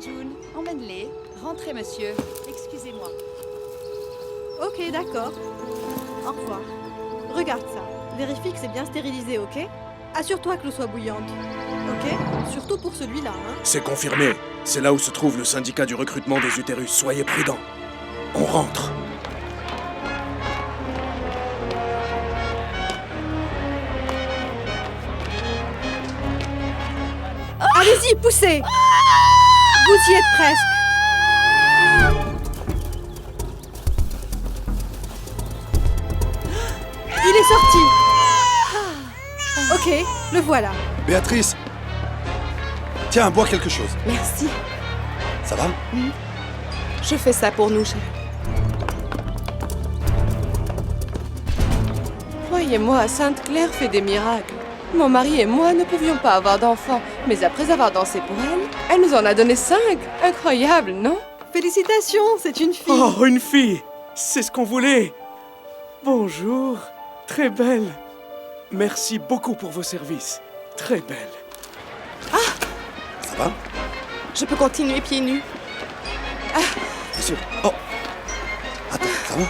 June, emmène-les. Rentrez, monsieur. Excusez-moi. Ok, d'accord. Au revoir. Regarde ça. Vérifie que c'est bien stérilisé, ok? Assure-toi que l'eau soit bouillante. Ok? Surtout pour celui-là, hein? C'est confirmé. C'est là où se trouve le syndicat du recrutement des utérus. Soyez prudents. On rentre. Allez-y, poussez! Vous y êtes presque. Il est sorti. Ok, le voilà. Béatrice! Tiens, bois quelque chose. Merci. Ça va? Je fais ça pour nous, chérie. Croyez-moi, Sainte-Claire fait des miracles. Mon mari et moi ne pouvions pas avoir d'enfants, mais après avoir dansé pour elle, elle nous en a donné 5. Incroyable, non? Félicitations, c'est une fille. Oh, une fille! C'est ce qu'on voulait! Bonjour, très belle. Merci beaucoup pour vos services. Très belle. Ça va? Je peux continuer pieds nus. Bien sûr. Oh! Attends, ça va?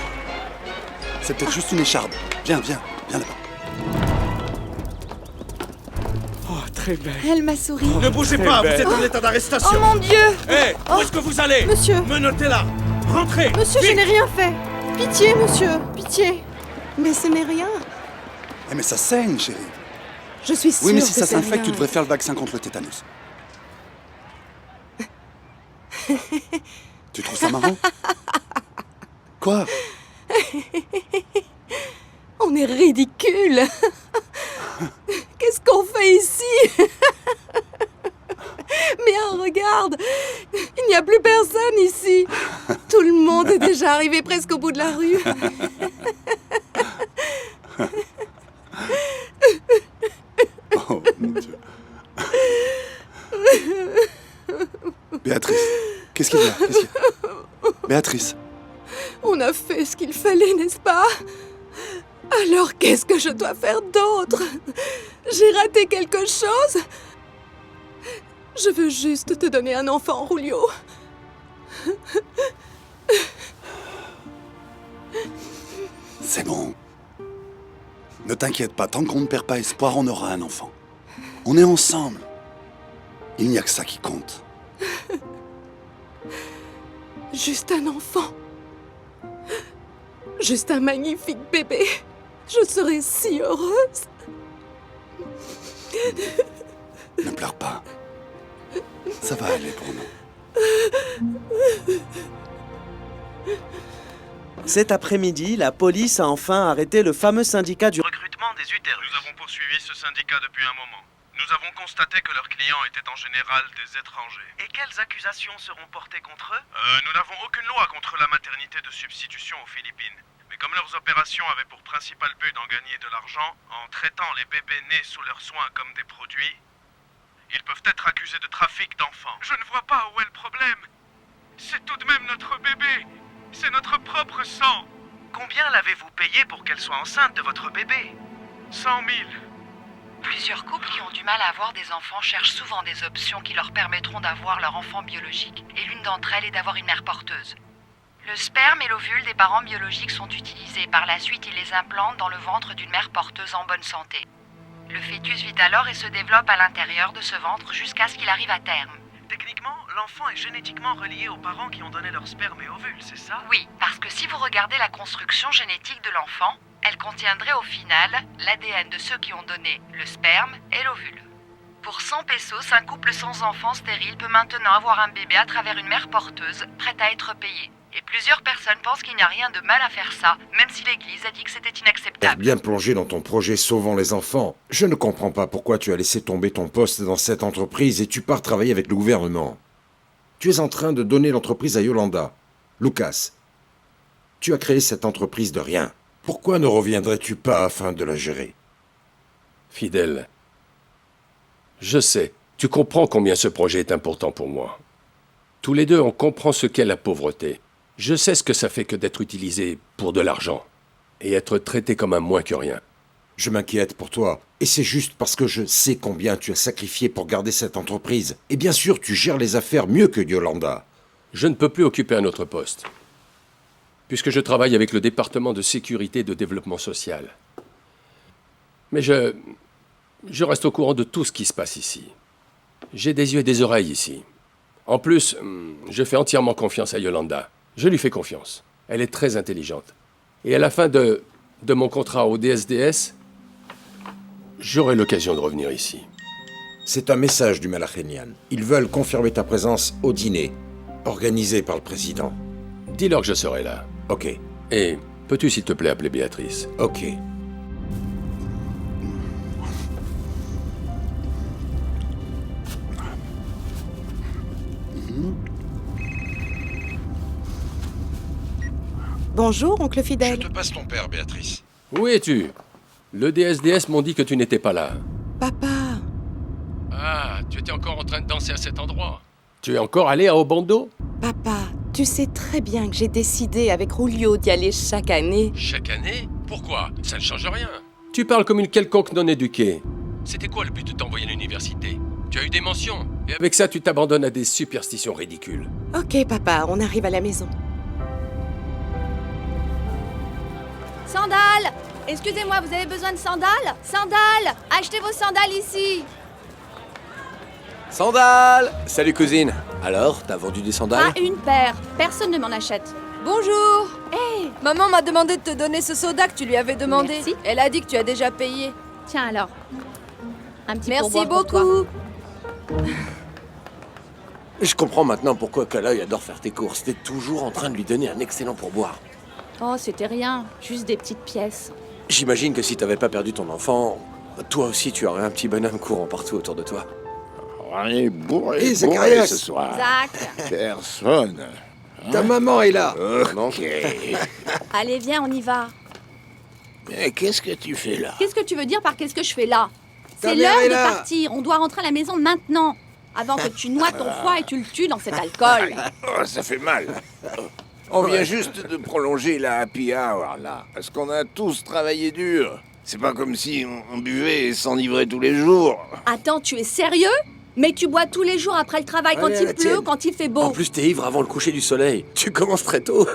C'est peut-être juste une écharpe. Viens là-bas. Oh, très belle. Elle m'a souri. Ne bougez pas, vous belle. êtes en état d'arrestation. Oh mon Dieu! Hé, où est-ce que vous allez? Monsieur. Menottez-la. Rentrez. Monsieur, je vite. n'ai rien fait. Pitié, monsieur, pitié. Mais ce n'est rien. Eh mais ça saigne, chérie. Je suis sûre Oui, mais si que ça c'est s'infecte, rien. tu devrais faire le vaccin contre le tétanos. Tu trouves ça marrant? Quoi? On est ridicule. Qu'est-ce qu'on fait ici? Mais regarde, il n'y a plus personne ici. Tout le monde est déjà arrivé presque au bout de la rue. Oh mon Dieu. Béatrice, qu'est-ce qu'il y a? Béatrice, On a fait ce qu'il fallait, n'est-ce pas? Alors qu'est-ce que je dois faire d'autre? J'ai raté quelque chose? Je veux juste te donner un enfant, Julio. c'est bon. Ne t'inquiète pas, tant qu'on ne perd pas espoir, on aura un enfant. On est ensemble. Il n'y a que ça qui compte. Juste un enfant. Juste un magnifique bébé. Je serais si heureuse. Ne pleure pas. Ça va aller pour nous. Cet après-midi, la police a enfin arrêté le fameux syndicat du recrutement des utérus. Nous avons poursuivi ce syndicat depuis un moment. Nous avons constaté que leurs clients étaient en général des étrangers. Et quelles accusations seront portées contre eux? Nous n'avons aucune loi contre la maternité de substitution aux Philippines. Mais comme leurs opérations avaient pour principal but d'en gagner de l'argent, en traitant les bébés nés sous leurs soins comme des produits, ils peuvent être accusés de trafic d'enfants. Je ne vois pas où est le problème. C'est tout de même notre bébé. C'est notre propre sang. Combien l'avez-vous payé pour qu'elle soit enceinte de votre bébé? 100 000. Plusieurs couples qui ont du mal à avoir des enfants cherchent souvent des options qui leur permettront d'avoir leur enfant biologique. Et l'une d'entre elles est d'avoir une mère porteuse. Le sperme et l'ovule des parents biologiques sont utilisés. Par la suite, ils les implantent dans le ventre d'une mère porteuse en bonne santé. Le fœtus vit alors et se développe à l'intérieur de ce ventre jusqu'à ce qu'il arrive à terme. Techniquement, l'enfant est génétiquement relié aux parents qui ont donné leur sperme et ovules, c'est ça? Oui, parce que si vous regardez la construction génétique de l'enfant, elle contiendrait au final l'ADN de ceux qui ont donné le sperme et l'ovule. Pour 100 pesos, un couple sans enfant stérile peut maintenant avoir un bébé à travers une mère porteuse, prête à être payée. Et plusieurs personnes pensent qu'il n'y a rien de mal à faire ça, même si l'Église a dit que c'était Être inacceptable. bien plongé dans ton projet Sauvons les enfants. Je ne comprends pas pourquoi tu as laissé tomber ton poste dans cette entreprise et tu pars travailler avec le gouvernement. Tu es en train de donner l'entreprise à Yolanda. Lucas, tu as créé cette entreprise de rien. Pourquoi ne reviendrais-tu pas afin de la gérer? Fidèle, je sais, tu comprends combien ce projet est important pour moi. Tous les deux, on comprend ce qu'est la pauvreté. Je sais ce que ça fait que d'être utilisé pour de l'argent et être traité comme un moins que rien. Je m'inquiète pour toi. Et c'est juste parce que je sais combien tu as sacrifié pour garder cette entreprise. Et bien sûr, tu gères les affaires mieux que Yolanda. Je ne peux plus occuper un autre poste, puisque je travaille avec le département de sécurité et de développement social. Mais je reste au courant de tout ce qui se passe ici. J'ai des yeux et des oreilles ici. En plus, je fais entièrement confiance à Yolanda. Je lui fais confiance. Elle est très intelligente. Et à la fin de mon contrat au DSDS, j'aurai l'occasion de revenir ici. C'est un message du Malachenian. Ils veulent confirmer ta présence au dîner, organisé par le président. Dis-leur que je serai là. Ok, Et peux-tu, s'il te plaît, appeler Béatrice? ok. Bonjour, oncle Fidèle. Je te passe ton père, Béatrice. Où es-tu? Le DSDS m'ont dit que tu n'étais pas là. Papa, Ah, tu étais encore en train de danser à cet endroit. Tu es encore allé à Obando? papa, tu sais très bien que j'ai décidé avec Julio d'y aller chaque année. Chaque année? Pourquoi? Ça ne change rien. Tu parles comme une quelconque non-éduquée. C'était quoi le but de t'envoyer à l'université? Tu as eu des mentions. Et avec ça, tu t'abandonnes à des superstitions ridicules. Ok, papa, on arrive à la maison. Sandales! Excusez-moi, vous avez besoin de sandales? Sandales! Achetez vos sandales ici! Sandales! Salut cousine. Alors, t'as vendu des sandales? Pas une paire. Personne ne m'en achète. Bonjour. Hé! Maman m'a demandé de te donner ce soda que tu lui avais demandé. Merci. Elle a dit que tu as déjà payé. Tiens alors. Un petit Merci pourboire pour toi. beaucoup. Je comprends maintenant pourquoi Kaloy adore faire tes courses. T'es toujours en train de lui donner un excellent pourboire. Oh, c'était rien. Juste des petites pièces. J'imagine que si t'avais pas perdu ton enfant, toi aussi tu aurais un petit bonhomme courant partout autour de toi. On est bourré, Hé, bourré Zacharias. ce soir. Zach! Personne. Ta maman est là. Ok. Allez, viens, on y va. Mais qu'est-ce que tu fais là? Qu'est-ce que tu veux dire par qu'est-ce que je fais là? Ta C'est mère l'heure est de là. partir. On doit rentrer à la maison maintenant. Avant que tu noies ton foie et tu le tues dans cet alcool. Oh, ça fait mal. On vient juste de prolonger la happy hour, là. Parce qu'on a tous travaillé dur. C'est pas comme si on buvait et s'enivrait tous les jours. Attends, tu es sérieux? Mais tu bois tous les jours après le travail, quand Allez, il la pleut, tienne. quand il fait beau. En plus, t'es ivre avant le coucher du soleil. Tu commences très tôt.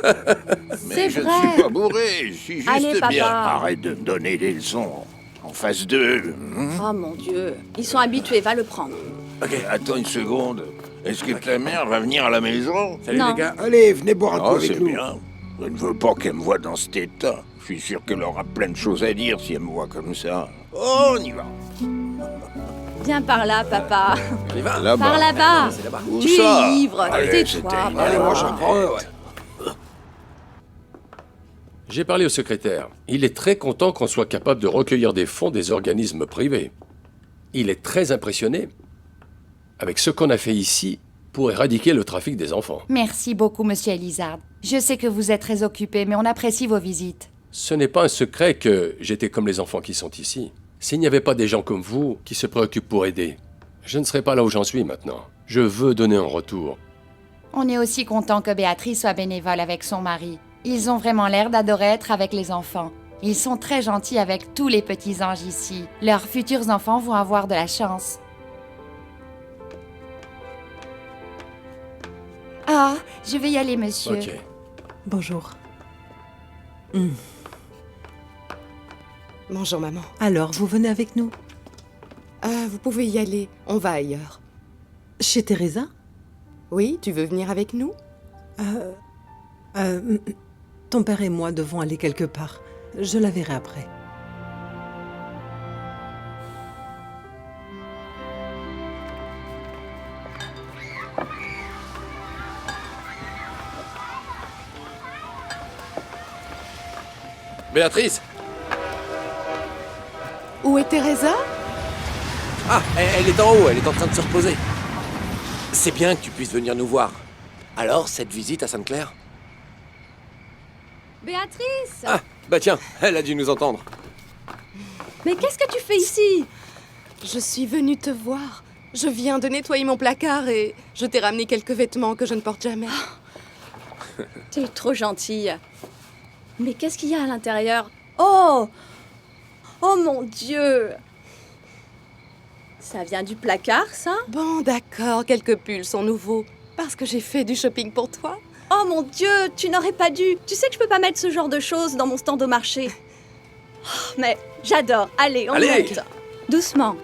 Mais je ne vrai. suis pas bourré, je suis juste Allez, papa. bien. Arrête de me donner des leçons. En face d'eux. Oh mon Dieu, ils sont habitués, va le prendre. Ok, attends une seconde. Est-ce que ta mère va venir à la maison? Salut Non. les gars. Allez, venez boire un coup Oh, avec c'est nous. bien. Je ne veux pas qu'elle me voie dans cet état. Je suis sûr qu'elle aura plein de choses à dire si elle me voit comme ça. Oh, on y va. Viens par là, papa. On y va? Là-bas. Par là-bas. C'est là-bas. Où Tu ça? es ivre, Allez, tais-toi. c'était une Allez, moi erreur. j'en prends un, ouais. J'ai parlé au secrétaire. Il est très content qu'on soit capable de recueillir des fonds des organismes privés. Il est très impressionné avec ce qu'on a fait ici pour éradiquer le trafic des enfants. Merci beaucoup, monsieur Elizard. Je sais que vous êtes très occupé, mais on apprécie vos visites. Ce n'est pas un secret que j'étais comme les enfants qui sont ici. S'il n'y avait pas des gens comme vous qui se préoccupent pour aider, je ne serais pas là où j'en suis maintenant. Je veux donner un retour. On est aussi content que Béatrice soit bénévole avec son mari. Ils ont vraiment l'air d'adorer être avec les enfants. Ils sont très gentils avec tous les petits anges ici. Leurs futurs enfants vont avoir de la chance. Ah, je vais y aller, monsieur. Ok. Bonjour. Bonjour, maman. Alors, vous venez avec nous? Vous pouvez y aller, on va ailleurs. Chez Teresa? Oui, tu veux venir avec nous? Ton père et moi devons aller quelque part. Je la verrai après. Béatrice! Où est Teresa? Ah, elle est en haut, elle est en train de se reposer. C'est bien que tu puisses venir nous voir. Alors, cette visite à Sainte-Claire? Béatrice! Ah, bah tiens, elle a dû nous entendre. Mais qu'est-ce que tu fais ici? Je suis venue te voir. Je viens de nettoyer mon placard et je t'ai ramené quelques vêtements que je ne porte jamais. T'es trop gentille. Mais qu'est-ce qu'il y a à l'intérieur? Oh! Oh mon Dieu! Ça vient du placard, ça? Bon, d'accord, quelques pulls sont nouveaux. Parce que j'ai fait du shopping pour toi. Oh mon Dieu, tu n'aurais pas dû. Tu sais que je peux pas mettre ce genre de choses dans mon stand au marché. Oh, mais j'adore. Allez, on monte. Doucement.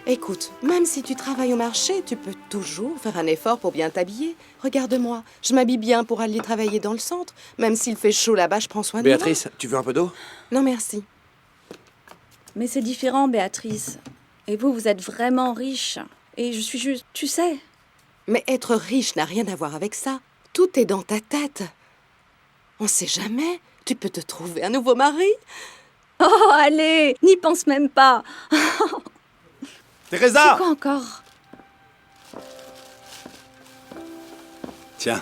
Écoute, même si tu travailles au marché, tu peux toujours faire un effort pour bien t'habiller. Regarde-moi, je m'habille bien pour aller travailler dans le centre. Même s'il fait chaud là-bas, je prends soin de moi. Béatrice, tu veux un peu d'eau? Non, merci. Mais c'est différent, Béatrice. Et vous, vous êtes vraiment riche. Et je suis juste... Tu sais... Mais être riche n'a rien à voir avec ça. Tout est dans ta tête. On sait jamais. Tu peux te trouver un nouveau mari. Oh, allez, n'y pense même pas. Teresa! C'est quoi encore? Tiens,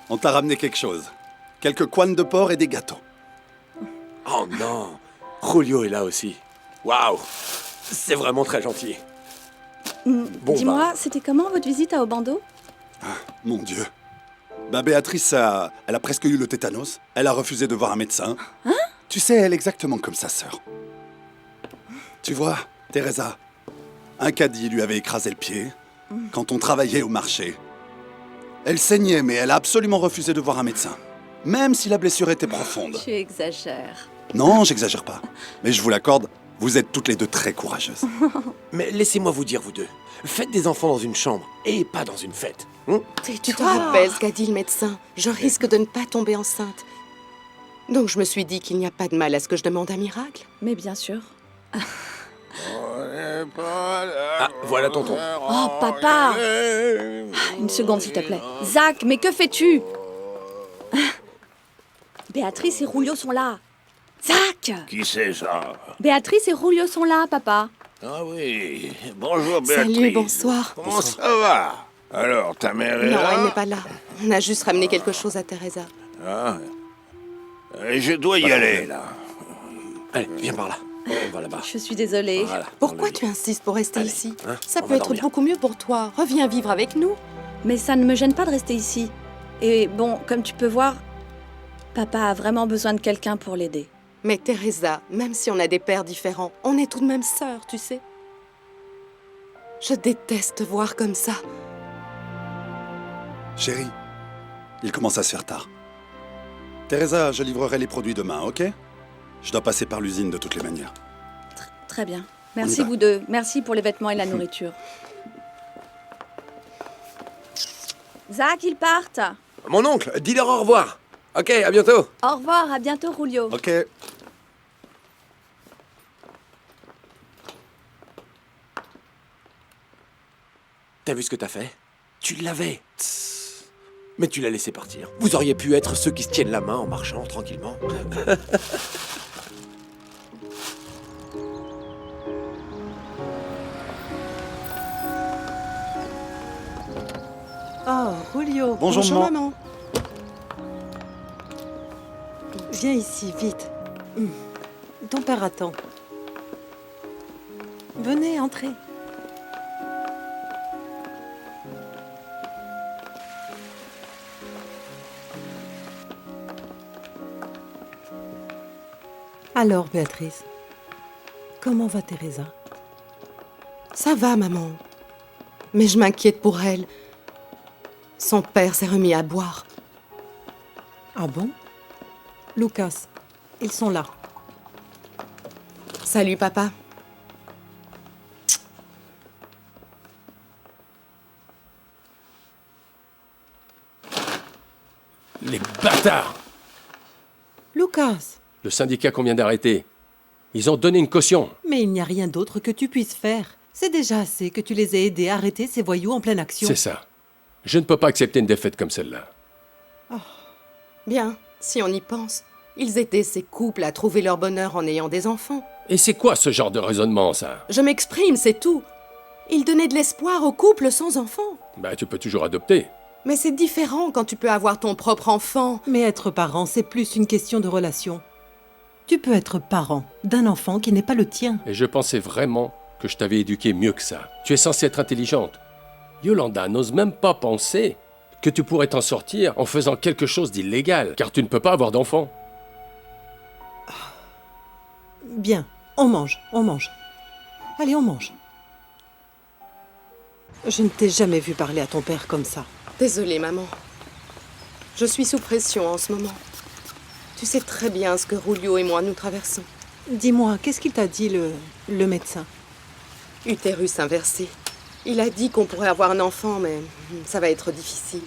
on t'a ramené quelque chose. Quelques couennes de porc et des gâteaux. Oh non! Julio est là aussi. Waouh! C'est vraiment très gentil. Bon, Dis-moi, c'était comment votre visite à Obando? Mon Dieu. Béatrice, elle a presque eu le tétanos. Elle a refusé de voir un médecin. Hein? Tu sais, elle est exactement comme sa sœur. Tu vois, Teresa, un caddie lui avait écrasé le pied quand on travaillait au marché. Elle saignait, mais elle a absolument refusé de voir un médecin. Même si la blessure était profonde. Tu exagères. Non, j'exagère pas. Mais je vous l'accorde, vous êtes toutes les deux très courageuses. Mais laissez-moi vous dire, vous deux. Faites des enfants dans une chambre et pas dans une fête. Tu te rappelles ce qu'a dit le médecin? Je risque de ne pas tomber enceinte. Donc je me suis dit qu'il n'y a pas de mal à ce que je demande un miracle. Mais bien sûr. Ah, voilà tonton. Oh, papa! Une seconde, s'il te plaît. Zach, mais que fais-tu? Béatrice et Julio sont là. Zach! Qui c'est ça? Béatrice et Julio sont là, papa. Ah oui, bonjour Béatrice. Salut, bonsoir. Comment ça va? Alors, ta mère est Non, là? elle n'est pas là. On a juste ramené quelque chose à Teresa. Ah. Je dois y aller, là. Allez, viens par là. On va là-bas. Je suis désolée. Voilà, Pourquoi tu insistes pour rester ici? Ça on peut va être dormir. beaucoup mieux pour toi. Reviens vivre avec nous. Mais ça ne me gêne pas de rester ici. Et bon, comme tu peux voir, papa a vraiment besoin de quelqu'un pour l'aider. Mais Teresa, même si on a des pères différents, on est tout de même sœurs, tu sais. Je déteste te voir comme ça. Chérie, il commence à se faire tard. Teresa, je livrerai les produits demain, ok? Je dois passer par l'usine de toutes les manières. Très bien. On y Merci va. vous deux. Merci pour les vêtements et la nourriture. Zach, ils partent. Mon oncle, dis-leur au revoir. Ok, à bientôt. Au revoir, à bientôt, Julio. Ok. T'as vu ce que t'as fait? Tu l'avais. Tss. Mais tu l'as laissé partir. Vous auriez pu être ceux qui se tiennent la main en marchant tranquillement. Oh, Julio. Bonjour, maman. maman. Viens ici, vite. Ton père attend. Venez, entrez. Alors, Béatrice, comment va Teresa? Ça va, maman. Mais je m'inquiète pour elle. Son père s'est remis à boire. Ah bon? Lucas, ils sont là. Salut, papa. Les bâtards! Lucas, Le syndicat qu'on vient d'arrêter, ils ont donné une caution. mais il n'y a rien d'autre que tu puisses faire. C'est déjà assez que tu les aies aidés à arrêter ces voyous en pleine action. C'est ça. Je ne peux pas accepter une défaite comme celle-là. Bien, si on y pense. Ils aidaient ces couples à trouver leur bonheur en ayant des enfants. Et c'est quoi ce genre de raisonnement, ça? Je m'exprime, c'est tout. Ils donnaient de l'espoir aux couples sans enfants. Bah, tu peux toujours adopter. Mais c'est différent quand tu peux avoir ton propre enfant. Mais être parent, c'est plus une question de relation. Tu peux être parent d'un enfant qui n'est pas le tien. Et je pensais vraiment que je t'avais éduqué mieux que ça. Tu es censée être intelligente. Yolanda n'ose même pas penser que tu pourrais t'en sortir en faisant quelque chose d'illégal, car tu ne peux pas avoir d'enfant. Bien, On mange, on mange. Allez, on mange. Je ne t'ai jamais vu parler à ton père comme ça. Désolée, maman. Je suis sous pression en ce moment. Tu sais très bien ce que Rulio et moi nous traversons. Dis-moi, qu'est-ce qu'il t'a dit, le médecin? Utérus inversé. Il a dit qu'on pourrait avoir un enfant, mais ça va être difficile.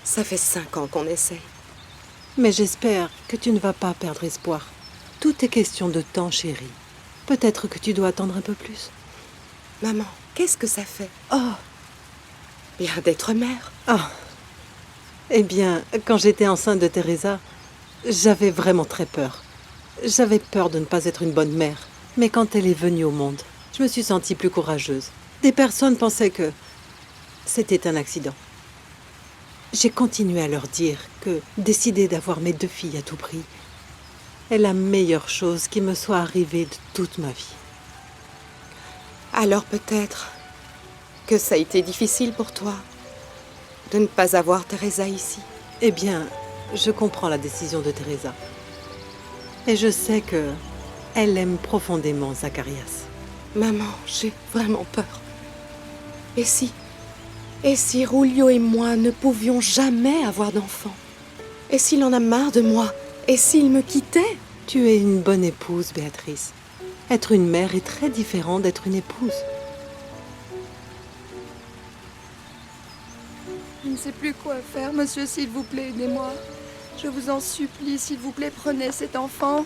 Ça fait 5 ans qu'on essaie. Mais j'espère que tu ne vas pas perdre espoir. Tout est question de temps, chérie. Peut-être que tu dois attendre un peu plus. Maman, qu'est-ce que ça fait? Oh! Bien d'être mère. Ah! Eh bien, quand j'étais enceinte de Teresa, j'avais vraiment très peur. J'avais peur de ne pas être une bonne mère. Mais quand elle est venue au monde, je me suis sentie plus courageuse. Des personnes pensaient que c'était un accident. J'ai continué à leur dire que décider d'avoir mes 2 filles à tout prix est la meilleure chose qui me soit arrivée de toute ma vie. Alors peut-être que ça a été difficile pour toi de ne pas avoir Teresa ici. Eh bien, je comprends la décision de Teresa. Et je sais que elle aime profondément Zacharias. Maman, j'ai vraiment peur. Et si Rulio et moi ne pouvions jamais avoir d'enfant? Et s'il en a marre de moi? Et s'il me quittait? Tu es une bonne épouse, Béatrice. Être une mère est très différent d'être une épouse. Je ne sais plus quoi faire, monsieur, s'il vous plaît, aidez-moi. Je vous en supplie, s'il vous plaît, prenez cet enfant.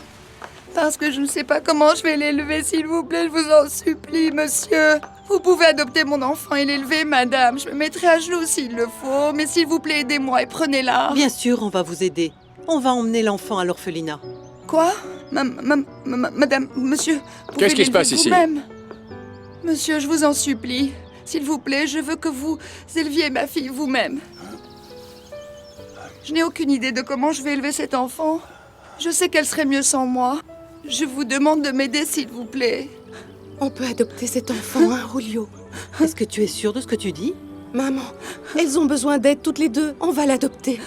Parce que je ne sais pas comment je vais l'élever, s'il vous plaît, je vous en supplie, monsieur. Vous pouvez adopter mon enfant et l'élever, madame. Je me mettrai à genoux s'il le faut, mais s'il vous plaît, aidez-moi et prenez-la. Bien sûr, on va vous aider. On va emmener l'enfant à l'orphelinat. Quoi? Madame, monsieur, qu'est-ce qui se passe ici? Vous-même. Monsieur, je vous en supplie. S'il vous plaît, je veux que vous éleviez ma fille vous-même. Je n'ai aucune idée de comment je vais élever cet enfant. Je sais qu'elle serait mieux sans moi. Je vous demande de m'aider, s'il vous plaît. On peut adopter cet enfant, hein, Rulio? Est-ce que tu es sûre de ce que tu dis? Maman, elles ont besoin d'aide toutes les deux. On va l'adopter.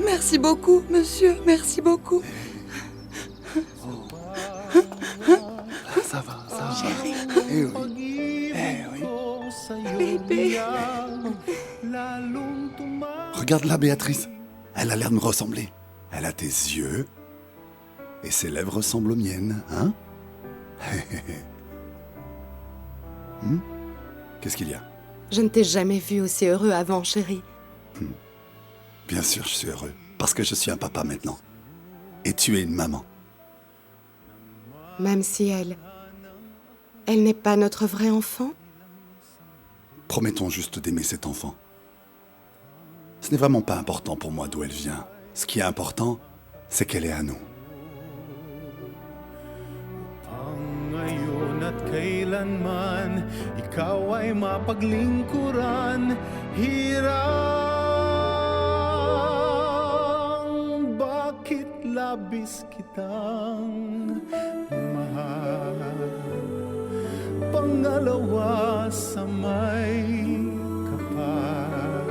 Merci beaucoup, monsieur. Merci beaucoup. Ça va. Eh oui. Bébé. Regarde-la, Béatrice. Elle a l'air de me ressembler. Elle a tes yeux. Et ses lèvres ressemblent aux miennes, hein? Qu'est-ce qu'il y a? Je ne t'ai jamais vu aussi heureux avant, chérie. Bien sûr, je suis heureux. Parce que je suis un papa maintenant. Et tu es une maman. Même si elle n'est pas notre vrai enfant? Promettons juste d'aimer cet enfant. Ce n'est vraiment pas important pour moi d'où elle vient. Ce qui est important, c'est qu'elle est à nous. Ngayon at kailanman, ikaw ay mapaglingkuran, hirang bakit labis kitang mahal. Pangalawa sa may kapal,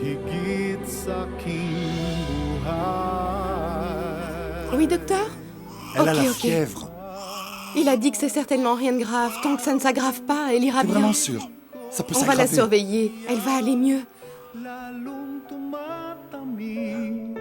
higit sa aking buhay. Oui, docteur? Elle a la fièvre. Il a dit que c'est certainement rien de grave. Tant que ça ne s'aggrave pas, elle ira bien. Vraiment sûr? Ça peut On s'aggraver. va la surveiller. Elle va aller mieux. Lalong tumatamis,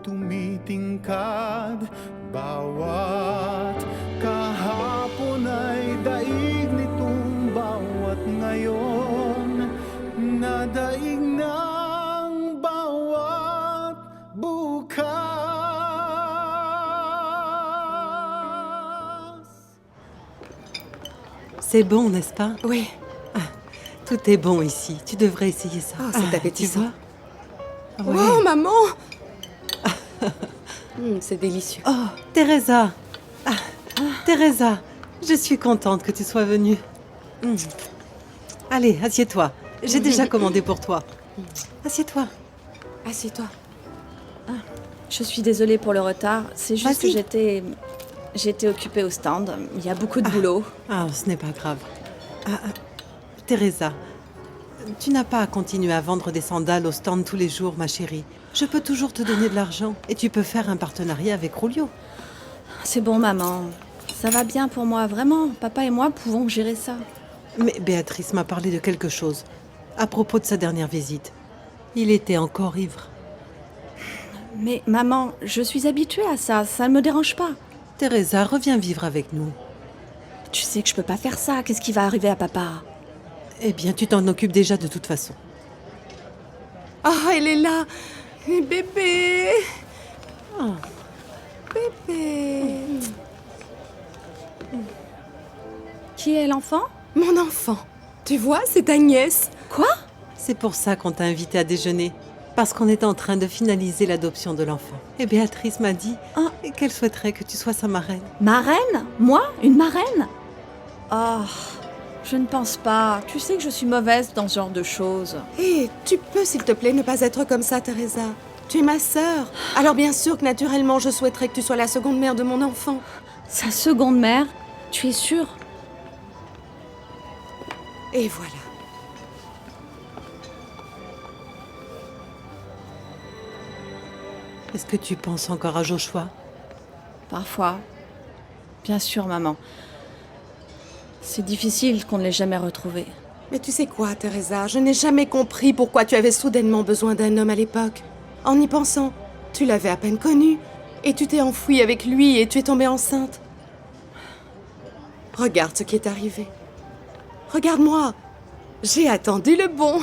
tumitingkad, bawat kahapon ay daig nitong bawat ngayon, nadaig ng bawat bukas. C'est bon, n'est-ce pas? Oui. Tout est bon ici. Tu devrais essayer ça. Oh, c'est appétissant. Tu vois? Oh, maman! C'est délicieux. Oh, Teresa! Teresa, je suis contente que tu sois venue. Allez, assieds-toi. J'ai déjà commandé pour toi. Assieds-toi. Assieds-toi. Je suis désolée pour le retard. C'est juste que j'étais occupée au stand. Il y a beaucoup de boulot. Ah, ce n'est pas grave. Teresa, Tu n'as pas à continuer à vendre des sandales au stand tous les jours, ma chérie. Je peux toujours te donner de l'argent et tu peux faire un partenariat avec Julio. C'est bon, maman. Ça va bien pour moi, vraiment. Papa et moi pouvons gérer ça. Mais Béatrice m'a parlé de quelque chose à propos de sa dernière visite. Il était encore ivre. Mais maman, je suis habituée à ça. Ça ne me dérange pas. Teresa, reviens vivre avec nous. Tu sais que je peux pas faire ça. Qu'est-ce qui va arriver à papa? Eh bien, tu t'en occupes déjà de toute façon. Ah, elle est là. Bébé. Oh. Bébé. Qui est l'enfant? Mon enfant. Tu vois, c'est Agnès. Quoi? C'est pour ça qu'on t'a invité à déjeuner. Parce qu'on est en train de finaliser l'adoption de l'enfant. Et Béatrice m'a dit qu'elle souhaiterait que tu sois sa marraine. Marraine? Moi? Une marraine? Oh, je ne pense pas. Tu sais que je suis mauvaise dans ce genre de choses. Hé, tu peux, s'il te plaît, ne pas être comme ça, Teresa. Tu es ma sœur. Alors bien sûr que naturellement, je souhaiterais que tu sois la seconde mère de mon enfant. Sa seconde mère? Tu es sûre? Et voilà. Est-ce que tu penses encore à Joshua? Parfois. Bien sûr, maman. C'est difficile qu'on ne l'ait jamais retrouvé. Mais tu sais quoi, Teresa? Je n'ai jamais compris pourquoi tu avais soudainement besoin d'un homme à l'époque. En y pensant, tu l'avais à peine connu. Et tu t'es enfouie avec lui et tu es tombée enceinte. Regarde ce qui est arrivé. Regarde-moi. J'ai attendu le bon.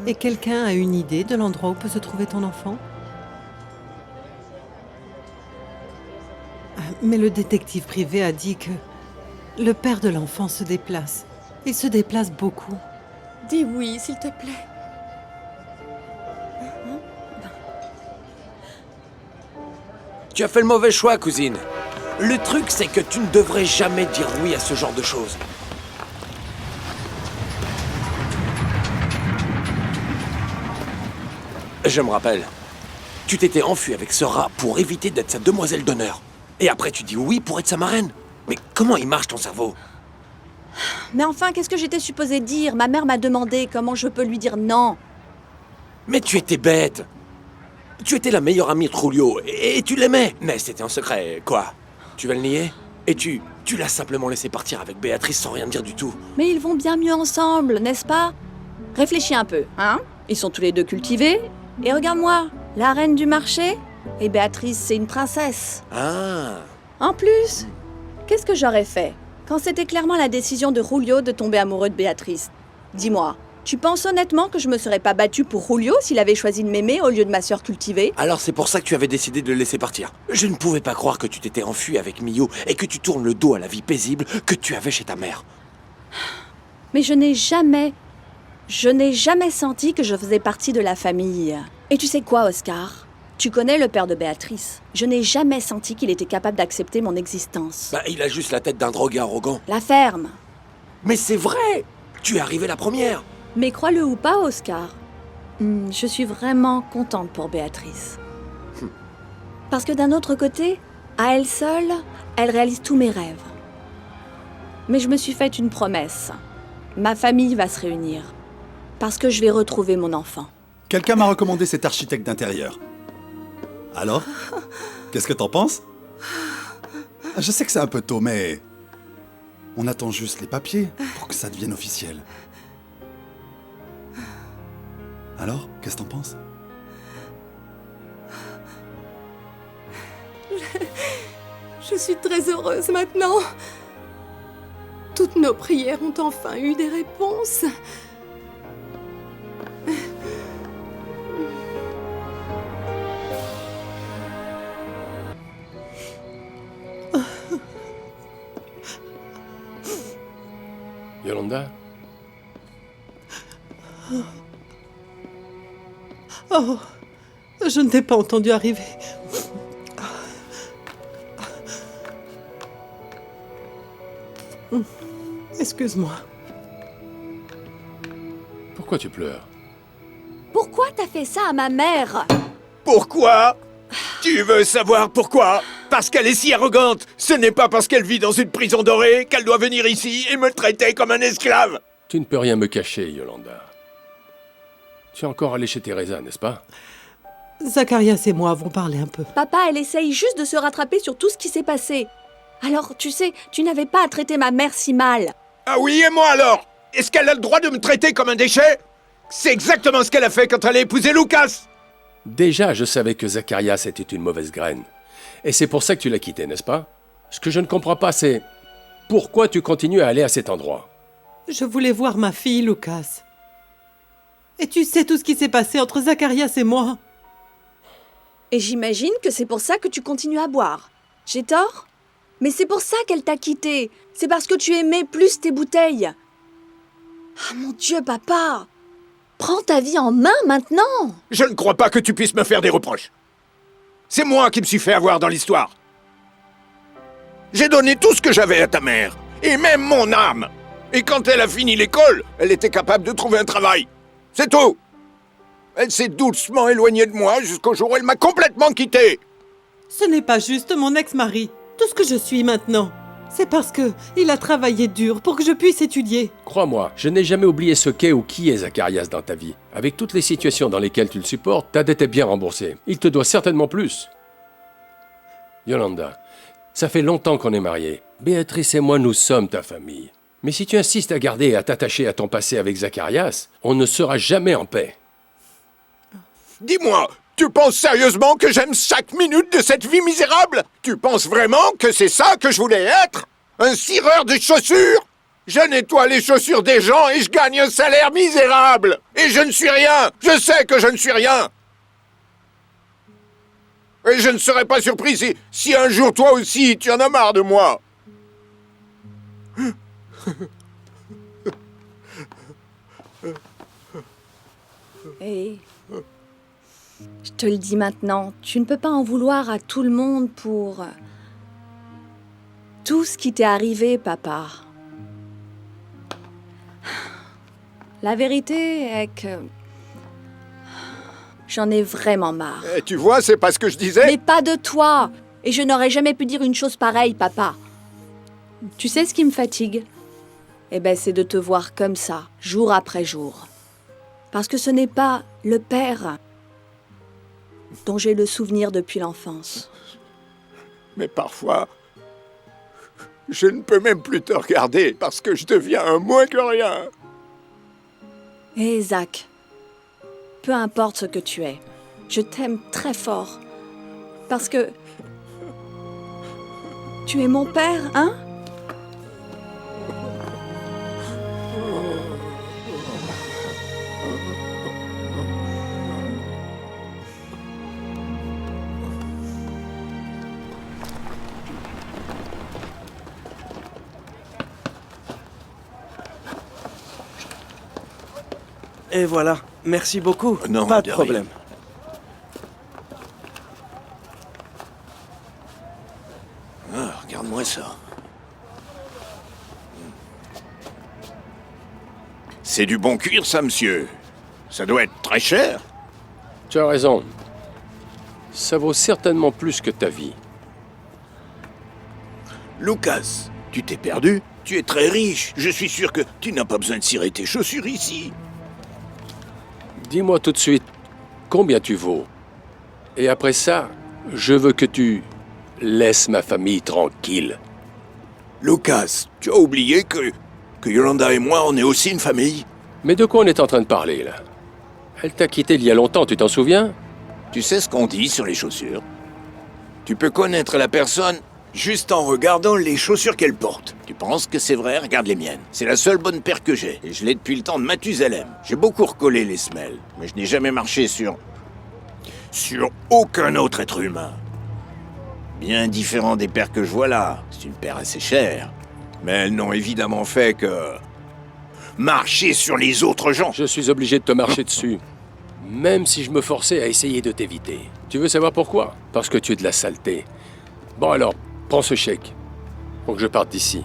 Et quelqu'un a une idée de l'endroit où peut se trouver ton enfant? Mais le détective privé a dit que le père de l'enfant se déplace. Il se déplace beaucoup. Dis oui, s'il te plaît. Tu as fait le mauvais choix, cousine. Le truc, c'est que tu ne devrais jamais dire oui à ce genre de choses. Je me rappelle. Tu t'étais enfui avec ce rat pour éviter d'être sa demoiselle d'honneur. Et après, tu dis oui pour être sa marraine. Mais comment il marche ton cerveau? Mais enfin, qu'est-ce que j'étais supposée dire? Ma mère m'a demandé comment je peux lui dire non. Mais tu étais bête. Tu étais la meilleure amie de Julio et tu l'aimais. Mais c'était en secret, quoi. Tu vas le nier? Et tu l'as simplement laissé partir avec Béatrice sans rien dire du tout. Mais ils vont bien mieux ensemble, n'est-ce pas? Réfléchis un peu, hein? Ils sont tous les deux cultivés. Et regarde-moi, la reine du marché. Et Béatrice, c'est une princesse. Ah. En plus, qu'est-ce que j'aurais fait quand c'était clairement la décision de Julio de tomber amoureux de Béatrice? Dis-moi, tu penses honnêtement que je me serais pas battue pour Julio s'il avait choisi de m'aimer au lieu de ma sœur cultivée? Alors c'est pour ça que tu avais décidé de le laisser partir. Je ne pouvais pas croire que tu t'étais enfui avec Mio et que tu tournes le dos à la vie paisible que tu avais chez ta mère. Mais je n'ai jamais senti que je faisais partie de la famille. Et tu sais quoi, Oscar? Tu connais le père de Béatrice. Je n'ai jamais senti qu'il était capable d'accepter mon existence. Bah, il a juste la tête d'un drogué arrogant. La ferme. Mais c'est vrai! Tu es arrivée la première! Mais crois-le ou pas, Oscar, je suis vraiment contente pour Béatrice. Parce que d'un autre côté, à elle seule, elle réalise tous mes rêves. Mais je me suis faite une promesse. Ma famille va se réunir. Parce que je vais retrouver mon enfant. Quelqu'un m'a recommandé cet architecte d'intérieur. Alors? Qu'est-ce que t'en penses? Je sais que c'est un peu tôt, mais... on attend juste les papiers pour que ça devienne officiel. Alors, qu'est-ce que t'en penses? Je suis très heureuse maintenant. Toutes nos prières ont enfin eu des réponses. Yolanda? Oh, je ne t'ai pas entendu arriver. Excuse-moi. Pourquoi tu pleures? Pourquoi t'as fait ça à ma mère? Pourquoi? Tu veux savoir pourquoi? Parce qu'elle est si arrogante. Ce n'est pas parce qu'elle vit dans une prison dorée qu'elle doit venir ici et me traiter comme un esclave. Tu ne peux rien me cacher, Yolanda. Tu es encore allé chez Teresa, n'est-ce pas? Zacharias et moi avons parlé un peu. Papa, elle essaye juste de se rattraper sur tout ce qui s'est passé. Alors, tu sais, tu n'avais pas à traiter ma mère si mal. Ah oui, et moi alors? Est-ce qu'elle a le droit de me traiter comme un déchet? C'est exactement ce qu'elle a fait quand elle a épousé Lucas. Déjà, je savais que Zacharias était une mauvaise graine. Et c'est pour ça que tu l'as quitté, n'est-ce pas? Ce que je ne comprends pas, c'est... pourquoi tu continues à aller à cet endroit? Je voulais voir ma fille, Lucas. Et tu sais tout ce qui s'est passé entre Zacharias et moi. Et j'imagine que c'est pour ça que tu continues à boire. J'ai tort? Mais c'est pour ça qu'elle t'a quitté. C'est parce que tu aimais plus tes bouteilles. Ah mon Dieu, papa! Prends ta vie en main maintenant! Je ne crois pas que tu puisses me faire des reproches. C'est moi qui me suis fait avoir dans l'histoire. J'ai donné tout ce que j'avais à ta mère, et même mon âme. Et quand elle a fini l'école, elle était capable de trouver un travail. C'est tout. Elle s'est doucement éloignée de moi jusqu'au jour où elle m'a complètement quitté. Ce n'est pas juste mon ex-mari. Tout ce que je suis maintenant, c'est parce que il a travaillé dur pour que je puisse étudier. Crois-moi, je n'ai jamais oublié ce qu'est ou qui est Zacharias dans ta vie. Avec toutes les situations dans lesquelles tu le supportes, ta dette est bien remboursée. Il te doit certainement plus. Yolanda, ça fait longtemps qu'on est mariés. Béatrice et moi, nous sommes ta famille. Mais si tu insistes à garder et à t'attacher à ton passé avec Zacharias, on ne sera jamais en paix. Dis-moi, tu penses sérieusement que j'aime chaque minute de cette vie misérable? Tu penses vraiment que c'est ça que je voulais être? Un cireur de chaussures? Je nettoie les chaussures des gens et je gagne un salaire misérable. Et je ne suis rien. Je sais que je ne suis rien. Et je ne serais pas surpris si un jour toi aussi tu en as marre de moi. Et je te le dis maintenant, tu ne peux pas en vouloir à tout le monde pour tout ce qui t'est arrivé, papa. La vérité est que j'en ai vraiment marre. Et tu vois, c'est pas ce que je disais. Mais pas de toi. Et je n'aurais jamais pu dire une chose pareille, papa. Tu sais ce qui me fatigue? Eh ben, c'est de te voir comme ça, jour après jour. Parce que ce n'est pas le père dont j'ai le souvenir depuis l'enfance. Mais parfois, je ne peux même plus te regarder parce que je deviens un moins que rien. Hé, Zach, peu importe ce que tu es, je t'aime très fort. Parce que tu es mon père, hein? Et voilà, merci beaucoup. Non, pas de rien. problème. Ah, regarde-moi ça. C'est du bon cuir, ça, monsieur. Ça doit être très cher. Tu as raison. Ça vaut certainement plus que ta vie. Lucas, tu t'es perdu? Tu es très riche. Je suis sûr que tu n'as pas besoin de cirer tes chaussures ici. Dis-moi tout de suite combien tu vaux. Et après ça, je veux que tu laisses ma famille tranquille. Lucas, tu as oublié que Yolanda et moi, on est aussi une famille? Mais de quoi on est en train de parler, là? Elle t'a quitté il y a longtemps, tu t'en souviens? Tu sais ce qu'on dit sur les chaussures? Tu peux connaître la personne juste en regardant les chaussures qu'elle porte. Tu penses que c'est vrai? Regarde les miennes. C'est la seule bonne paire que j'ai. Et je l'ai depuis le temps de Mathusalem. J'ai beaucoup recollé les semelles, mais je n'ai jamais marché sur aucun autre être humain. Bien différent des paires que je vois là. C'est une paire assez chère. Mais elles n'ont évidemment fait que marcher sur les autres gens. Je suis obligé de te marcher dessus. Même si je me forçais à essayer de t'éviter. Tu veux savoir pourquoi? Parce que tu es de la saleté. Bon alors, prends ce chèque. Pour que je parte d'ici.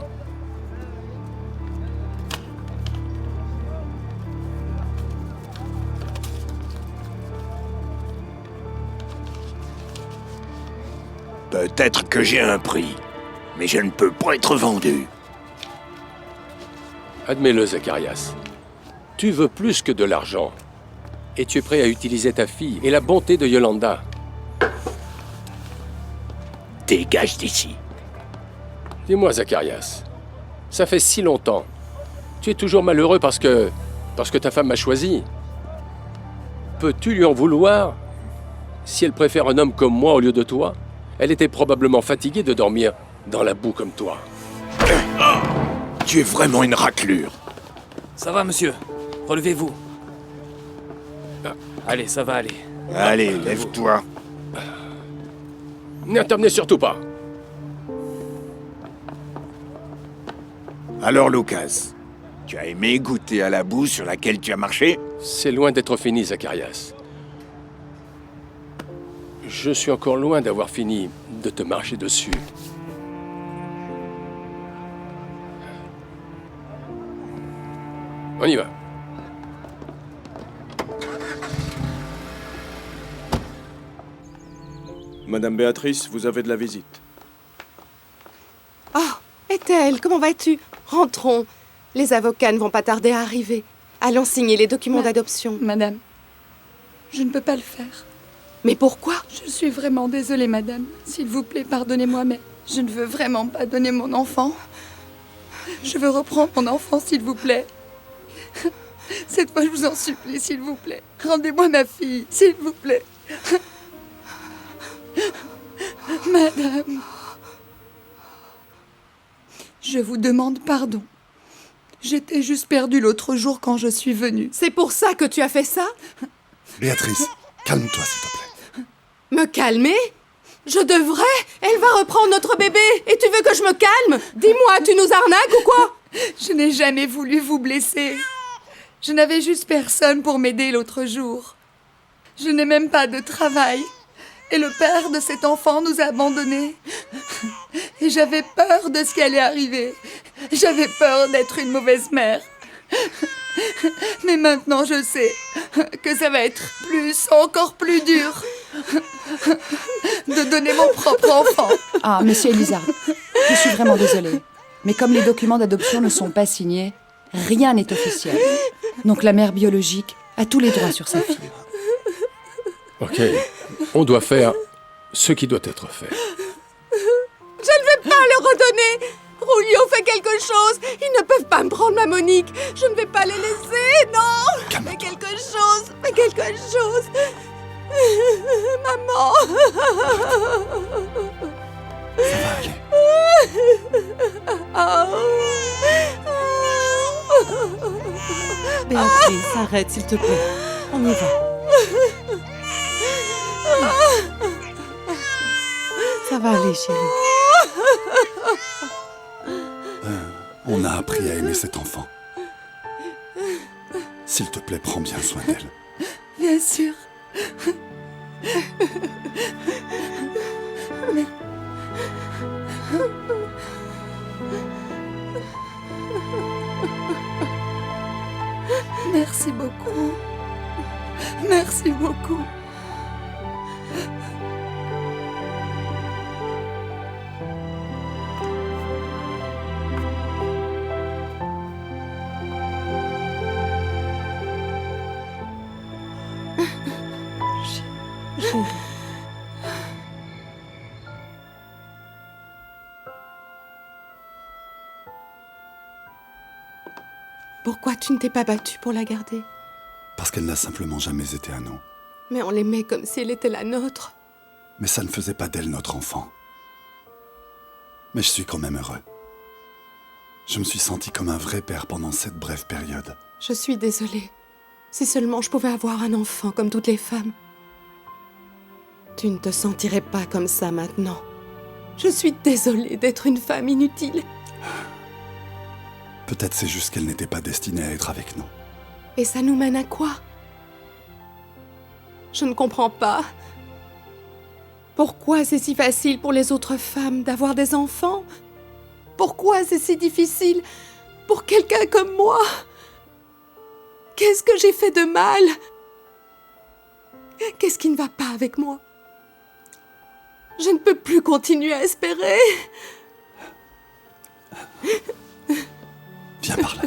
Peut-être que j'ai un prix, mais je ne peux pas être vendu. Admets-le, Zacharias. Tu veux plus que de l'argent. Et tu es prêt à utiliser ta fille et la bonté de Yolanda. Dégage d'ici. Dis-moi, Zacharias, ça fait si longtemps. Tu es toujours malheureux parce que ta femme m'a choisi. Peux-tu lui en vouloir? Si elle préfère un homme comme moi au lieu de toi, elle était probablement fatiguée de dormir dans la boue comme toi. Tu es vraiment une raclure. Ça va, monsieur. Relevez-vous. Allez, ça va aller. Allez, lève-toi. N'intervenez surtout pas. Alors, Lucas, tu as aimé goûter à la boue sur laquelle tu as marché? C'est loin d'être fini, Zacharias. Je suis encore loin d'avoir fini de te marcher dessus. On y va. Madame Béatrice, vous avez de la visite. Oh, Ethel, comment vas-tu? Rentrons. Les avocats ne vont pas tarder à arriver. Allons signer les documents d'adoption. Madame, je ne peux pas le faire. Mais pourquoi? Je suis vraiment désolée, madame. S'il vous plaît, pardonnez-moi, mais je ne veux vraiment pas donner mon enfant. Je veux reprendre mon enfant, s'il vous plaît. Cette fois, je vous en supplie, s'il vous plaît. Rendez-moi ma fille, s'il vous plaît. Madame, je vous demande pardon. J'étais juste perdue l'autre jour quand je suis venue. C'est pour ça que tu as fait ça? Béatrice, calme-toi, s'il te plaît. Me calmer? Je devrais? Elle va reprendre notre bébé et tu veux que je me calme? Dis-moi, tu nous arnaques ou quoi? Je n'ai jamais voulu vous blesser. Je n'avais juste personne pour m'aider l'autre jour. Je n'ai même pas de travail. Et le père de cet enfant nous a abandonnés. Et j'avais peur de ce qui allait arriver. J'avais peur d'être une mauvaise mère. Mais maintenant, je sais que ça va être encore plus dur de donner mon propre enfant. Ah, monsieur Elizard, je suis vraiment désolée. Mais comme les documents d'adoption ne sont pas signés, rien n'est officiel. Donc la mère biologique a tous les droits sur sa fille. Ok, on doit faire ce qui doit être fait. Je ne vais pas le redonner. Rulio fait quelque chose. Ils ne peuvent pas me prendre ma Monique. Je ne vais pas les laisser, non. Fais quelque chose. Fais quelque chose. Maman. Ça va aller. Béatrice, arrête, s'il te plaît. On y va. Ça va aller, chérie. On a appris à aimer cet enfant. S'il te plaît, prends bien soin d'elle. Bien sûr. Mais... Merci beaucoup. Merci beaucoup. Pourquoi tu ne t'es pas battue pour la garder? Parce qu'elle n'a simplement jamais été à nous. Mais on l'aimait comme si elle était la nôtre. Mais ça ne faisait pas d'elle notre enfant. Mais je suis quand même heureux. Je me suis senti comme un vrai père pendant cette brève période. Je suis désolée. Si seulement je pouvais avoir un enfant comme toutes les femmes. Tu ne te sentirais pas comme ça maintenant. Je suis désolée d'être une femme inutile. Peut-être c'est juste qu'elle n'était pas destinée à être avec nous. Et ça nous mène à quoi? Je ne comprends pas. Pourquoi c'est si facile pour les autres femmes d'avoir des enfants? Pourquoi c'est si difficile pour quelqu'un comme moi? Qu'est-ce que j'ai fait de mal? Qu'est-ce qui ne va pas avec moi? Je ne peux plus continuer à espérer. Viens par là.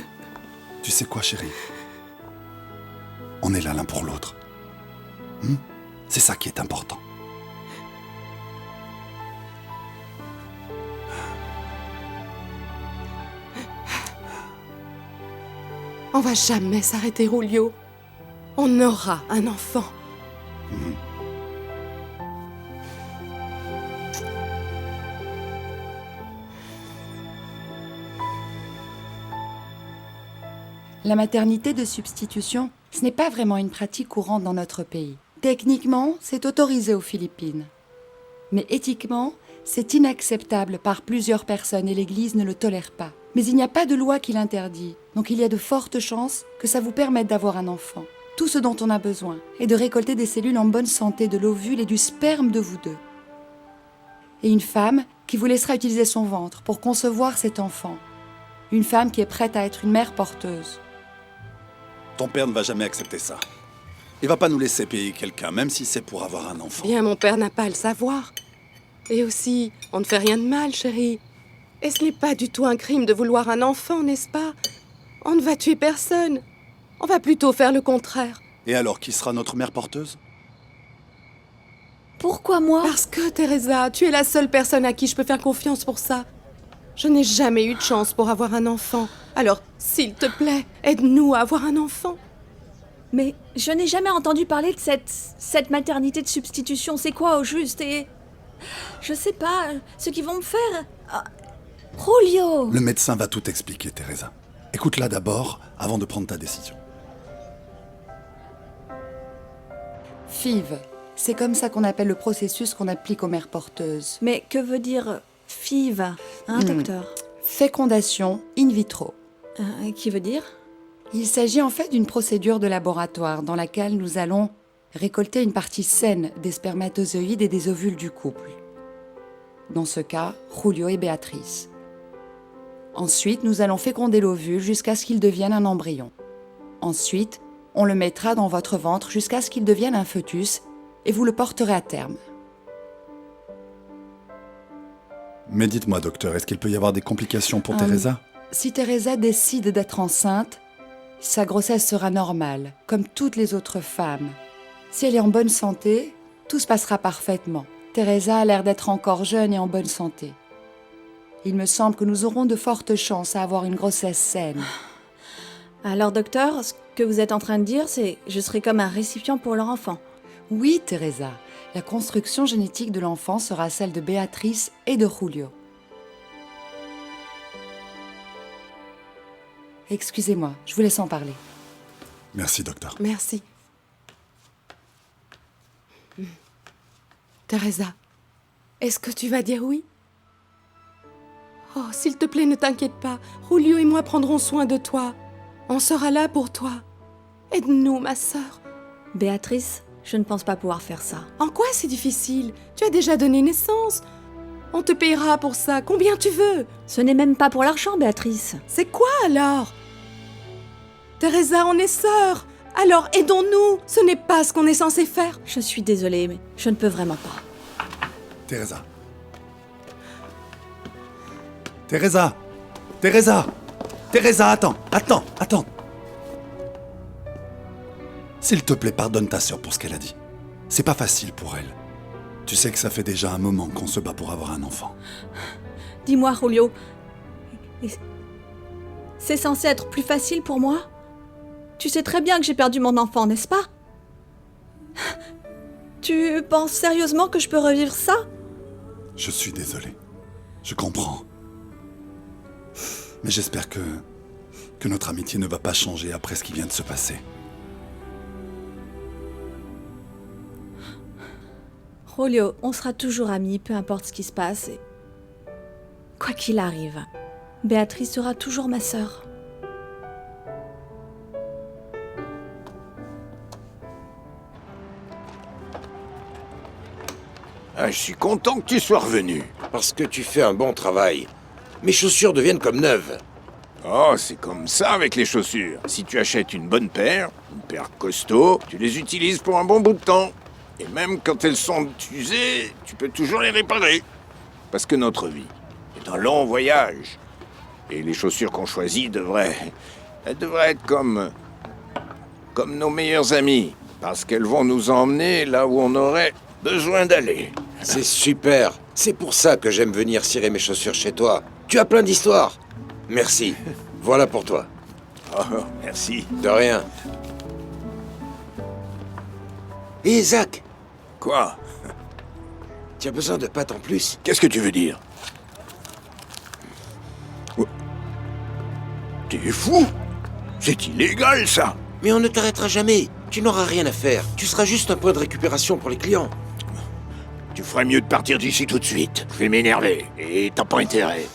Tu sais quoi, chérie? On est là l'un pour l'autre. C'est ça qui est important. On va jamais s'arrêter, Julio. On aura un enfant. La maternité de substitution, ce n'est pas vraiment une pratique courante dans notre pays. Techniquement, c'est autorisé aux Philippines. Mais éthiquement, c'est inacceptable par plusieurs personnes et l'Église ne le tolère pas. Mais il n'y a pas de loi qui l'interdit, donc il y a de fortes chances que ça vous permette d'avoir un enfant. Tout ce dont on a besoin est de récolter des cellules en bonne santé de l'ovule et du sperme de vous deux. Et une femme qui vous laissera utiliser son ventre pour concevoir cet enfant. Une femme qui est prête à être une mère porteuse. Ton père ne va jamais accepter ça. Il va pas nous laisser payer quelqu'un, même si c'est pour avoir un enfant. Bien, mon père n'a pas à le savoir. Et aussi, on ne fait rien de mal, chérie. Et ce n'est pas du tout un crime de vouloir un enfant, n'est-ce pas? On ne va tuer personne. On va plutôt faire le contraire. Et alors, qui sera notre mère porteuse? Pourquoi moi? Parce que, Teresa, tu es la seule personne à qui je peux faire confiance pour ça. Je n'ai jamais eu de chance pour avoir un enfant. Alors, s'il te plaît, aide-nous à avoir un enfant. Mais je n'ai jamais entendu parler de cette maternité de substitution. C'est quoi au juste? Et je sais pas, ce qu'ils vont me faire. Julio! Le médecin va tout expliquer, Teresa. Écoute-la d'abord, avant de prendre ta décision. FIV, c'est comme ça qu'on appelle le processus qu'on applique aux mères porteuses. Mais que veut dire FIV, docteur? Fécondation in vitro. Qui veut dire? Il s'agit en fait d'une procédure de laboratoire dans laquelle nous allons récolter une partie saine des spermatozoïdes et des ovules du couple. Dans ce cas, Julio et Béatrice. Ensuite, nous allons féconder l'ovule jusqu'à ce qu'il devienne un embryon. Ensuite, on le mettra dans votre ventre jusqu'à ce qu'il devienne un fœtus et vous le porterez à terme. Mais dites-moi, docteur, est-ce qu'il peut y avoir des complications pour Teresa? Si Teresa décide d'être enceinte, sa grossesse sera normale, comme toutes les autres femmes. Si elle est en bonne santé, tout se passera parfaitement. Teresa a l'air d'être encore jeune et en bonne santé. Il me semble que nous aurons de fortes chances à avoir une grossesse saine. Alors, docteur, ce que vous êtes en train de dire, c'est que je serai comme un récipient pour leur enfant. Oui, Teresa. La construction génétique de l'enfant sera celle de Béatrice et de Julio. Excusez-moi, je vous laisse en parler. Merci, docteur. Merci. Teresa, est-ce que tu vas dire oui? Oh, s'il te plaît, ne t'inquiète pas. Julio et moi prendrons soin de toi. On sera là pour toi. Aide-nous, ma sœur. Béatrice, je ne pense pas pouvoir faire ça. En quoi c'est difficile? Tu as déjà donné naissance. On te payera pour ça. Combien tu veux? Ce n'est même pas pour l'argent, Béatrice. C'est quoi alors? Teresa, on est sœurs. Alors aidons-nous. Ce n'est pas ce qu'on est censé faire. Je suis désolée, mais je ne peux vraiment pas. Teresa. Teresa. Teresa. Teresa, attends. S'il te plaît, pardonne ta sœur pour ce qu'elle a dit. C'est pas facile pour elle. Tu sais que ça fait déjà un moment qu'on se bat pour avoir un enfant. Dis-moi, Julio, c'est censé être plus facile pour moi? Tu sais très bien que j'ai perdu mon enfant, n'est-ce pas? Tu penses sérieusement que je peux revivre ça? Je suis désolé. Je comprends. Mais j'espère que notre amitié ne va pas changer après ce qui vient de se passer. Julio, on sera toujours amis, peu importe ce qui se passe. Et quoi qu'il arrive, Béatrice sera toujours ma sœur. Ah, je suis content que tu sois revenu. Parce que tu fais un bon travail. Mes chaussures deviennent comme neuves. Oh, c'est comme ça avec les chaussures. Si tu achètes une bonne paire, une paire costaud, tu les utilises pour un bon bout de temps. Et même quand elles sont usées, tu peux toujours les réparer. Parce que notre vie est un long voyage. Et les chaussures qu'on choisit devraient Elles devraient être comme nos meilleures amies, parce qu'elles vont nous emmener là où on aurait besoin d'aller. C'est super. C'est pour ça que j'aime venir cirer mes chaussures chez toi. Tu as plein d'histoires. Merci. Voilà pour toi. Oh, merci. De rien. Hé, Zach. Quoi? Tu as besoin de pâtes en plus? Qu'est-ce que tu veux dire? T'es fou? C'est illégal, ça! Mais on ne t'arrêtera jamais. Tu n'auras rien à faire. Tu seras juste un point de récupération pour les clients. Tu ferais mieux de partir d'ici tout de suite. Je vais m'énerver, et t'as pas intérêt.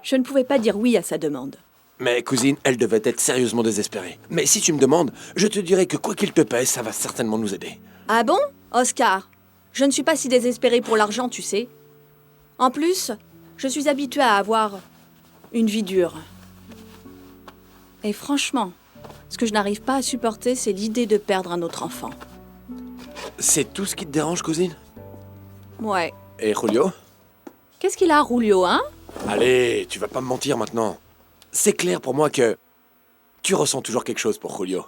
Je ne pouvais pas dire oui à sa demande. Mais cousine, elle devait être sérieusement désespérée. Mais si tu me demandes, je te dirais que quoi qu'il te paie, ça va certainement nous aider. Ah bon, Oscar? Je ne suis pas si désespérée pour l'argent, tu sais. En plus, je suis habituée à avoir une vie dure. Et franchement, ce que je n'arrive pas à supporter, c'est l'idée de perdre un autre enfant. C'est tout ce qui te dérange, cousine? Ouais. Et Julio? Qu'est-ce qu'il a, Julio, hein? Allez, tu vas pas me mentir maintenant. C'est clair pour moi que tu ressens toujours quelque chose pour Julio.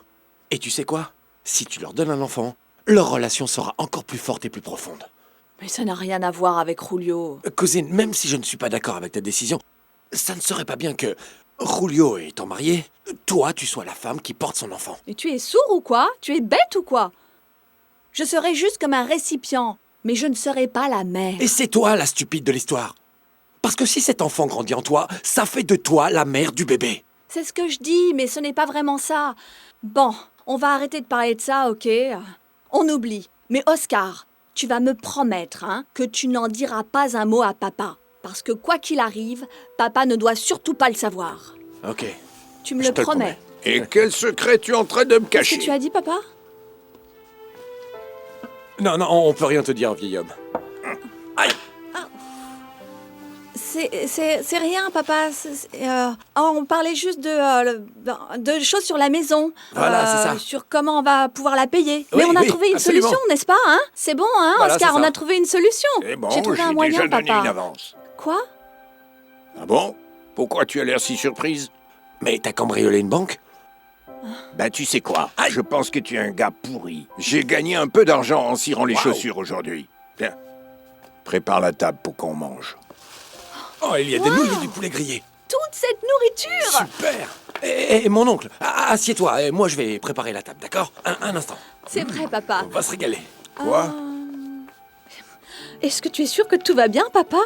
Et tu sais quoi? Si tu leur donnes un enfant, leur relation sera encore plus forte et plus profonde. Mais ça n'a rien à voir avec Julio. Cousine, même si je ne suis pas d'accord avec ta décision, ça ne serait pas bien que, Julio étant marié, toi, tu sois la femme qui porte son enfant. Mais tu es sourd ou quoi? Tu es bête ou quoi? Je serai juste comme un récipient, mais je ne serai pas la mère. Et c'est toi la stupide de l'histoire. Parce que si cet enfant grandit en toi, ça fait de toi la mère du bébé. C'est ce que je dis, mais ce n'est pas vraiment ça. Bon, on va arrêter de parler de ça, ok? On oublie. Mais Oscar, tu vas me promettre, hein, que tu n'en diras pas un mot à papa. Parce que quoi qu'il arrive, papa ne doit surtout pas le savoir. Ok. Tu me le promets. Et quel secret tu es en train de me cacher? Qu'est-ce que tu as dit, papa? Non, on peut rien te dire, vieil homme. Aïe! C'est rien, papa. On parlait juste de choses sur la maison. Voilà, c'est ça. Sur comment on va pouvoir la payer. Oui, Mais on a oui, trouvé une absolument. solution, n'est-ce pas, hein? C'est bon, hein, Voilà, Oscar, c'est on ça. a trouvé une solution. C'est bon, J'ai trouvé un moyen, déjà donné papa. une avance. Quoi? Ah bon? Pourquoi tu as l'air si surprise? Mais t'as cambriolé une banque? Bah tu sais quoi? Je pense que tu es un gars pourri. J'ai gagné un peu d'argent en cirant les Wow. chaussures aujourd'hui. Tiens, prépare la table pour qu'on mange. Oh, il y a des nouilles et du poulet grillé. Toute cette nourriture! Super! Et mon oncle, assieds-toi, et moi je vais préparer la table, d'accord? Un instant. C'est vrai, papa. On va se régaler. Quoi? Est-ce que tu es sûr que tout va bien, papa?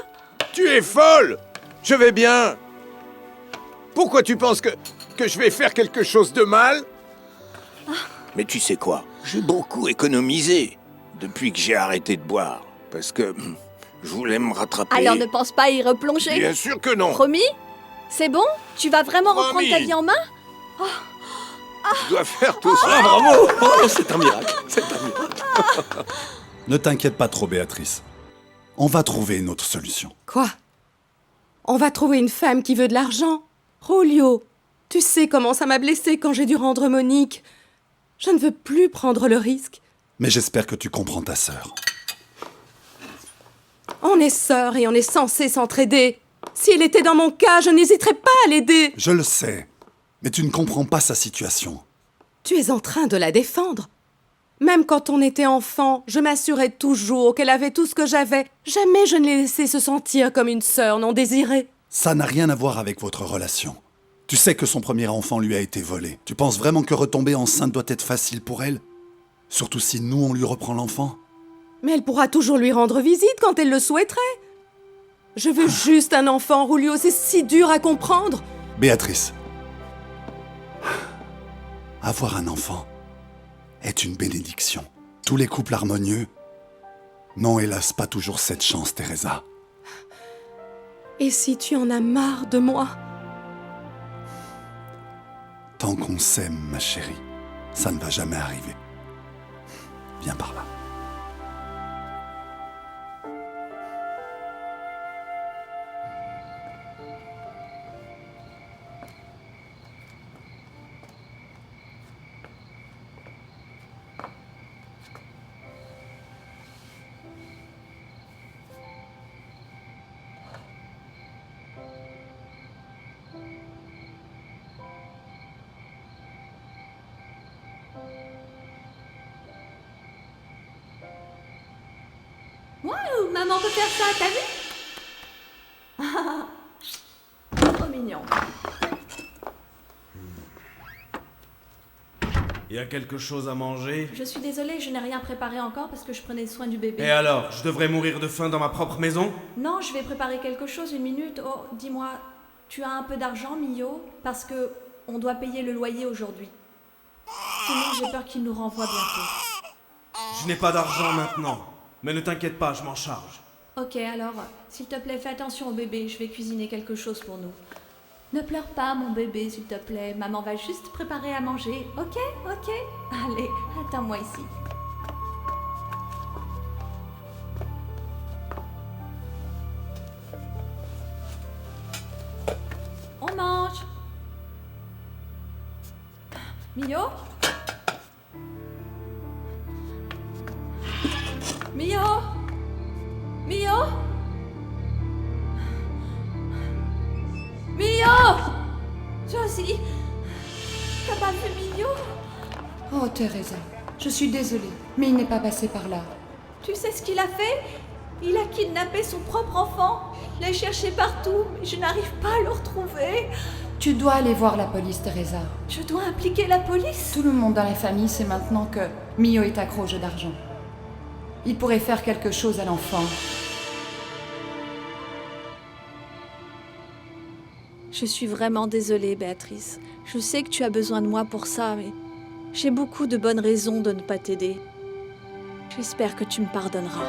Tu es folle! Je vais bien! Pourquoi tu penses que je vais faire quelque chose de mal? Mais tu sais quoi? J'ai beaucoup économisé depuis que j'ai arrêté de boire. Parce que je voulais me rattraper. Alors ne pense pas à y replonger. Bien sûr que non! Promis? C'est bon? Tu vas vraiment reprendre Promis. ta vie en main? Je dois faire tout ça. Ah, bravo! Oh, c'est un miracle, c'est un miracle. Ne t'inquiète pas trop, Béatrice. On va trouver une autre solution. Quoi? On va trouver une femme qui veut de l'argent? Julio, tu sais comment ça m'a blessée quand j'ai dû rendre Monique. Je ne veux plus prendre le risque. Mais j'espère que tu comprends ta sœur. On est sœurs et on est censés s'entraider. Si elle était dans mon cas, je n'hésiterais pas à l'aider. Je le sais, mais tu ne comprends pas sa situation. Tu es en train de la défendre. Même quand on était enfant, je m'assurais toujours qu'elle avait tout ce que j'avais. Jamais je ne l'ai laissée se sentir comme une sœur non désirée. Ça n'a rien à voir avec votre relation. Tu sais que son premier enfant lui a été volé. Tu penses vraiment que retomber enceinte doit être facile pour elle? Surtout si nous, on lui reprend l'enfant? Mais elle pourra toujours lui rendre visite quand elle le souhaiterait. Je veux juste un enfant, Julio, c'est si dur à comprendre. Béatrice, avoir un enfant est une bénédiction. Tous les couples harmonieux n'ont hélas pas toujours cette chance, Teresa. Et si tu en as marre de moi? Tant qu'on s'aime, ma chérie, ça ne va jamais arriver. Viens par là. maman peut faire ça, t'as vu? Trop mignon. Y a quelque chose à manger? Je suis désolée, je n'ai rien préparé encore parce que je prenais soin du bébé. Et alors, je devrais mourir de faim dans ma propre maison? Non, je vais préparer quelque chose, une minute. Oh, dis-moi, tu as un peu d'argent, Mio? Parce que on doit payer le loyer aujourd'hui. Sinon, j'ai peur qu'il nous renvoie bientôt. Je n'ai pas d'argent maintenant. Mais ne t'inquiète pas, je m'en charge. Ok, alors, s'il te plaît, fais attention au bébé, je vais cuisiner quelque chose pour nous. Ne pleure pas, mon bébé, s'il te plaît. Maman va juste préparer à manger. Ok, ok. Allez, attends-moi ici. On mange. Mio? Mio? Mio? Mio! Josie! T'as pas vu Mio? Oh, Teresa, je suis désolée, mais il n'est pas passé par là. Tu sais ce qu'il a fait? Il a kidnappé son propre enfant. Je l'ai cherché partout, mais je n'arrive pas à le retrouver. Tu dois aller voir la police, Teresa. Je dois impliquer la police? Tout le monde dans la famille sait maintenant que Mio est accro au jeu d'argent. Il pourrait faire quelque chose à l'enfant. Je suis vraiment désolée, Béatrice. Je sais que tu as besoin de moi pour ça, mais j'ai beaucoup de bonnes raisons de ne pas t'aider. J'espère que tu me pardonneras.